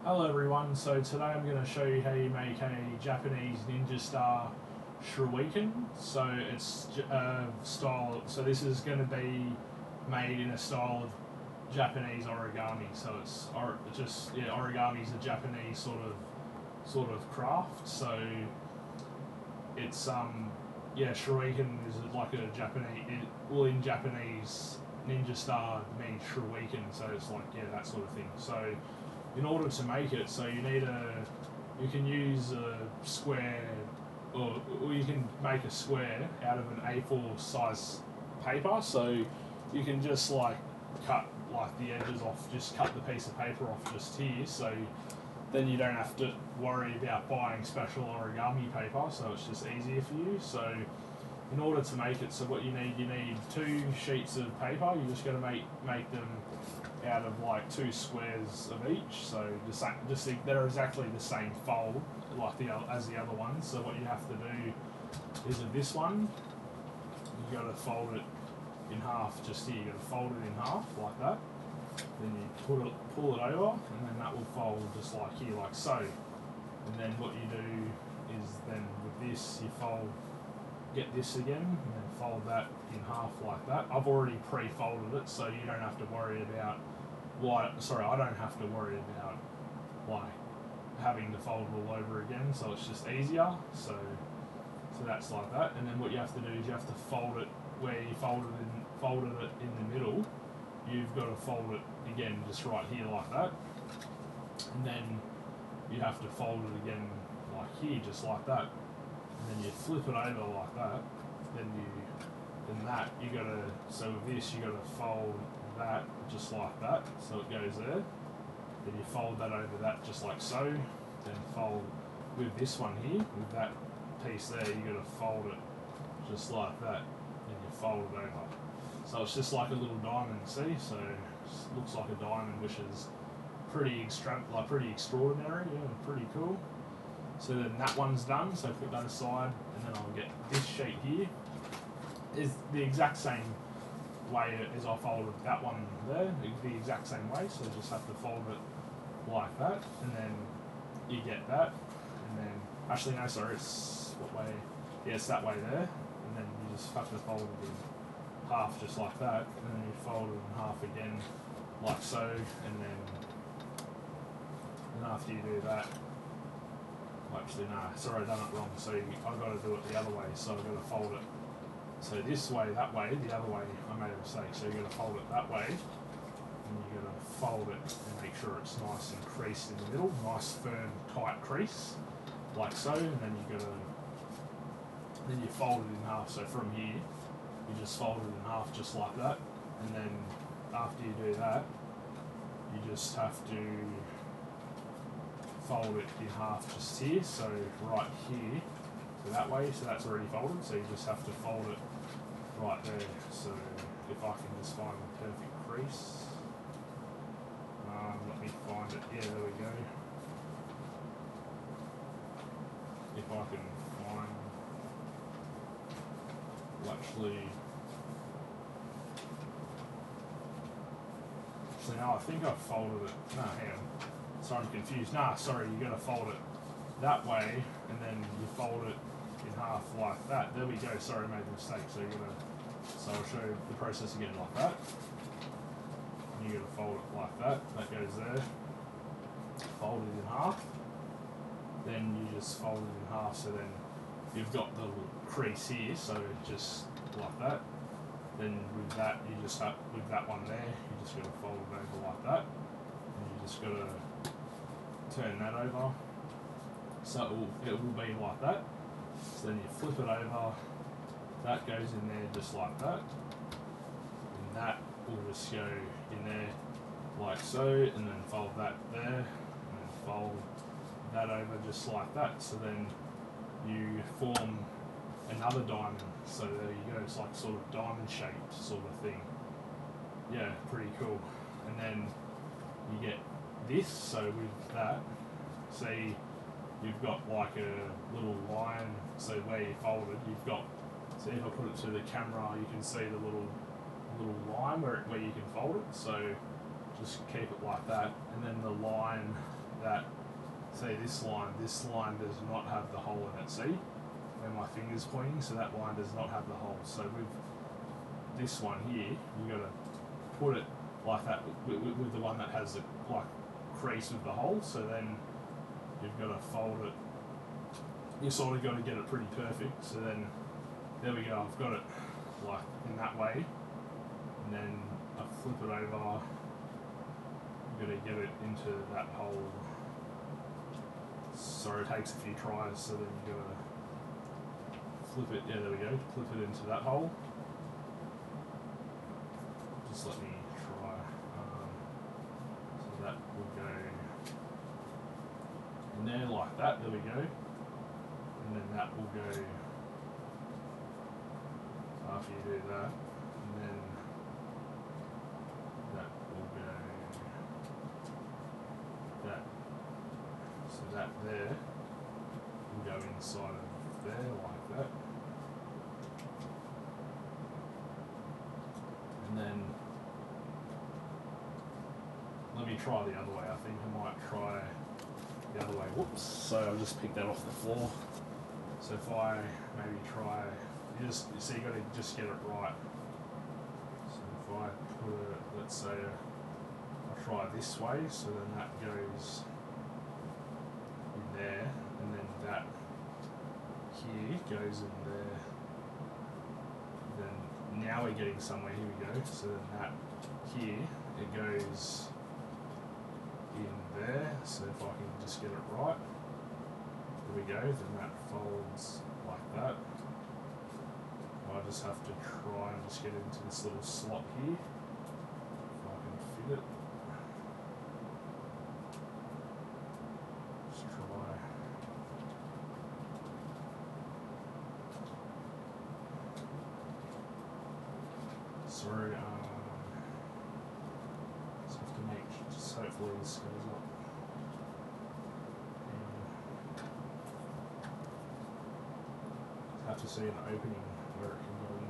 Hello everyone, so today I'm going to show you how you make a Japanese ninja star Shruiken. So it's style, so this is going to be made in a style of Japanese origami. So it's origami is a Japanese sort of craft. So it's Shruiken is like a in Japanese ninja star means Shruiken, so it's like that sort of thing. So in order to make it, so you can use a square, or you can make a square out of an A4 size paper. So you can just cut the edges off, just cut the piece of paper off just here. So then you don't have to worry about buying special origami paper. So it's just easier for you. So in order to make it, so what you need 2 sheets of paper. You just got to make them out of two squares of each, so just they're exactly the same fold as the other ones. So what you have to do is with this one, you got to fold it in half just here. You got to fold it in half like that. Then you pull it over, and then that will fold just like here, like so. And then what you do is then with this, you get this again, and then fold that in half like that. I've already pre-folded it, so you don't have to worry about I don't have to worry about having to fold it all over again. So it's just easier. So that's like that. And then what you have to do is you have to fold it where you folded it in the middle. You've got to fold it again just right here like that. And then you have to fold it again like here, just like that. And then you flip it over like that. So with this you gotta fold that just like that, so it goes there. Then you fold that over that just like so. Then fold with this one here, with that piece there, you gotta fold it just like that. Then you fold it over. So it's just like a little diamond, see? So it looks like a diamond, which is pretty extraordinary, pretty cool. So then that one's done, so put that aside, and then I'll get this sheet here. Is the exact same way as I folded that one there, the exact same way, so you just have to fold it like that, and then you get that, and then, actually no, sorry, it's what way, yeah, it's that way there, and then you just have to fold it in half just like that, and then you fold it in half again, like so, and after you do that, actually no, sorry, I done it wrong, so I've got to do it the other way, so I've got to fold it. So this way, that way, the other way, I made a mistake. So you're going to fold it that way, and you're going to fold it and make sure it's nice and creased in the middle, nice, firm, tight crease, like so. And then you fold it in half. So from here, you just fold it in half just like that. And then after you do that, you just have to fold it in half just here. So right here. So that way, so that's already folded, so you just have to fold it right there. So if I can just find the perfect crease, let me find it, yeah, there we go. If I can find, no, I think I've folded it, no, hang on, sorry, I'm confused, sorry, you gotta fold it that way, and then you fold it in half like that. There we go. Sorry, I made the mistake. So I'll show you the process again like that. And you're gonna fold it like that. That goes there. Fold it in half. Then you just fold it in half. So then you've got the little crease here. So just like that. Then with that, with that one there, you just gotta fold it over like that. And you just gotta turn that over. So it will be like that. So then you flip it over, that goes in there just like that, and that will just go in there like so, and then fold that there, and then fold that over just like that. So then you form another diamond. So there you go, it's like sort of diamond shaped sort of thing. Yeah, pretty cool. And then you get this, so with that, see, you've got like a little line, so where you fold it, you've got, so if I put it to the camera, you can see the little line where you can fold it, so just keep it like that, and then the line that, see this line does not have the hole in it, see? Where my finger's pointing, so that line does not have the hole. So with this one here, you got to put it like that with the one that has the like crease with the hole, so then you've got to fold it. You sort of got to get it pretty perfect. So then, there we go, I've got it like in that way, and then I flip it over, you've got to get it into that hole. So it takes a few tries, so then you've got to flip it, yeah, there we go, flip it into that hole. Just let me try. So that will go in there like that, there we go. And then that will go after you do that. And then that will go that. So that there will go inside of there like that. And then let me try the other way. I think I might try the other way. Whoops. So I'll just pick that off the floor. So if I maybe try, you see, you got to just get it right. So if I put it, let's say, I try this way, so then that goes in there, and then that here goes in there. Then now we're getting somewhere. Here we go. So then that here, it goes in there. So if I can just get it right, there we go. Then that folds like that. I just have to try and just get into this little slot here, if I can fit it. Just try. Sorry, just have to make, just hopefully this goes up. Have to see an opening where it can go in.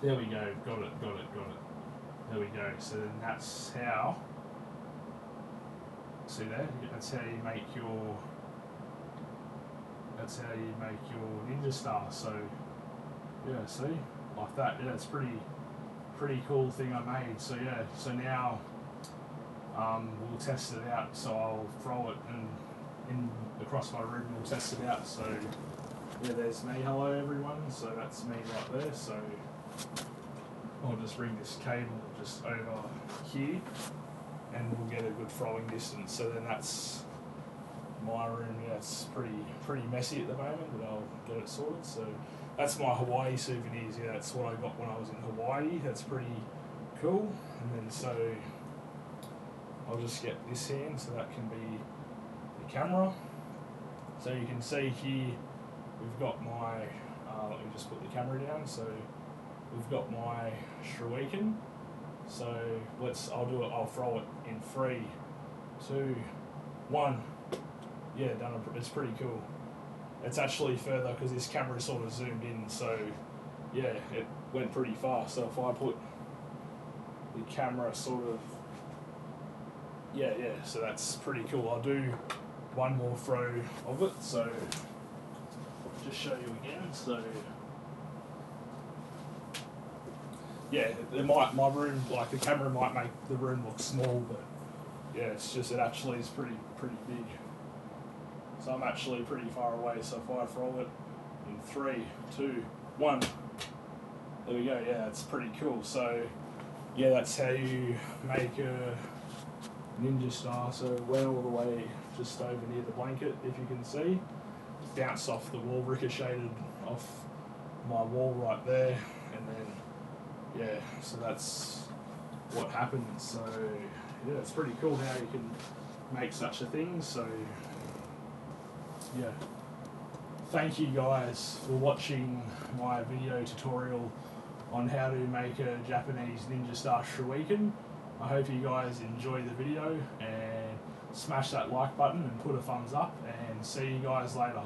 There we go, got it. There we go, so then that's how, see there, that's how you make your ninja star. So yeah, see, like that. Yeah, it's pretty cool thing I made. So yeah, so now we'll test it out. So I'll throw it in across my room and we'll test it out. So yeah, there's me. Hello everyone. So that's me right there. So I'll just bring this cable just over here and we'll get a good throwing distance. So then that's my room. Yeah, it's pretty messy at the moment, but I'll get it sorted. So that's my Hawaii souvenirs. Yeah, that's what I got when I was in Hawaii. That's pretty cool. And then so I'll just get this hand, so that can be the camera. So you can see here we've got my, let me just put the camera down. So we've got my Shruiken. So I'll throw it in 3, 2, 1. Yeah, done. It's pretty cool. It's actually further because this camera is sort of zoomed in, so yeah, it went pretty fast. So if I put the camera sort of, yeah, so that's pretty cool. I'll do one more throw of it, so just show you again. So yeah, my room, like the camera might make the room look small, but yeah, it's just, it actually is pretty big. So I'm actually pretty far away, so if I throw it in 3, 2, 1, there we go. Yeah, it's pretty cool. So yeah, that's how you make a ninja star. So it went all the way just over near the blanket, if you can see. Bounced off the wall, ricocheted off my wall right there, and then yeah, so that's what happened. So yeah, it's pretty cool how you can make such a thing. So yeah, thank you guys for watching my video tutorial on how to make a Japanese ninja star Shruiken. I hope you guys enjoy the video, and smash that like button and put a thumbs up, and see you guys later.